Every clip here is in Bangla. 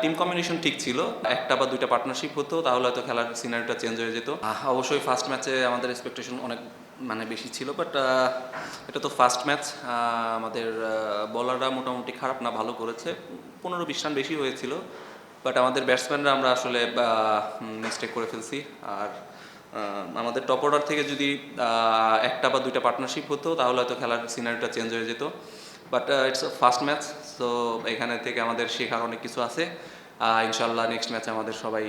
টিম কম্বিনেশন ঠিক ছিল, একটা বা দুইটা পার্টনারশিপ হতো তাহলে হয়তো খেলার সিনারিটা চেঞ্জ হয়ে যেত। অবশ্যই ফার্স্ট ম্যাচে আমাদের এক্সপেকটেশন অনেক বেশি ছিল, বাট এটা তো ফার্স্ট ম্যাচ। আমাদের বলাররা মোটামুটি খারাপ না, ভালো করেছে, 15-20 রান বেশি হয়েছিল, বাট আমাদের ব্যাটসম্যানরা আমরা আসলে মিস্টেক করে ফেলছি। আর আমাদের টপ অর্ডার থেকে যদি একটা বা দুইটা পার্টনারশিপ হতো তাহলে হয়তো খেলার সিনারিটা চেঞ্জ হয়ে যেত, but its first match, so এখানে থেকে আমাদের শেখার অনেক কিছু আছে। ইনশাল্লাহ নেক্সট ম্যাচে আমাদের সবাই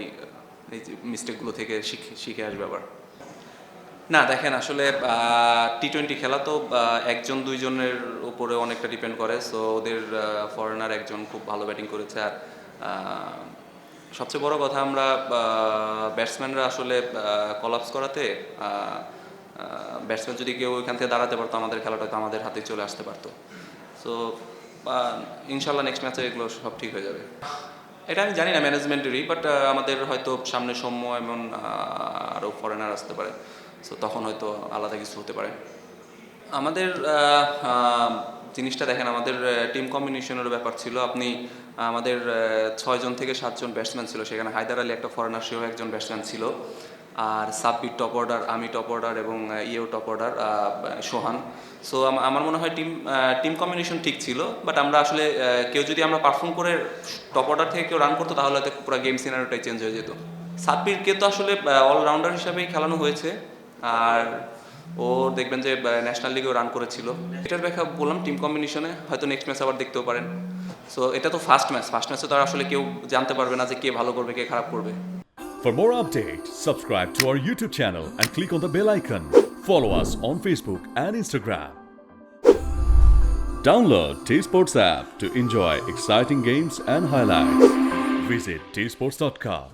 এই মিস্টেকগুলো থেকে শিখে আসবে আবার। না দেখেন, আসলে টি-20 খেলা তো একজন দুইজনের উপরে অনেকটা ডিপেন্ড করে। সো ওদের ফরেনার একজন খুব ভালো ব্যাটিং করেছে, আর সবচেয়ে বড় কথা আমরা ব্যাটসম্যানরা আসলে কলাপস করাতে ব্যাটসম্যান যদি কেউ ওইখান থেকে দাঁড়াতে পারতো আমাদের খেলাটা তো আমাদের হাতে চলে আসতে পারতো। সো ইনশাল্লাহ নেক্সট ম্যাচে এগুলো সব ঠিক হয়ে যাবে। এটা আমি জানি না ম্যানেজমেন্টেরই, বাট আমাদের হয়তো সামনে সৌম্য এমন আরও ফরেনার আসতে পারে, সো তখন হয়তো আলাদা কিছু হতে পারে। আমাদের জিনিসটা দেখেন, আমাদের টিম কম্বিনেশনের ব্যাপার ছিল। আপনি আমাদের 6 জন থেকে 7 জন ব্যাটসম্যান ছিল, সেখানে হায়দার আলী একটা ফরেনার, সেও একজন ব্যাটসম্যান ছিল, আর সাব্বির টপ অর্ডার, আমি টপ অর্ডার এবং ইয়েও টপ অর্ডার, সোহান। সো আমার মনে হয় টিম কম্বিনেশন ঠিক ছিল, বাট আমরা আসলে কেউ যদি আমরা পারফর্ম করে টপ অর্ডার থেকে কেউ রান করতো তাহলে হয়তো পুরো গেম সিনারিওটাই চেঞ্জ হয়ে যেত। সাব্বিরকে তো আসলে অলরাউন্ডার হিসাবেই খেলানো হয়েছে, আর ও দেখবেন যে ন্যাশনাল লিগেও রান করেছিল। এটার ব্যাখ্যা বললাম টিম কম্বিনেশনে, হয়তো নেক্সট ম্যাচ আবার দেখতেও পারেন। সো এটা তো ফার্স্ট ম্যাচে তো আর আসলে কেউ জানতে পারবে না যে কে ভালো করবে কে খারাপ করবে। For more updates, subscribe to our YouTube channel and click on the bell icon. Follow us on Facebook and Instagram. Download T Sports app to enjoy exciting games and highlights. Visit tsports.com.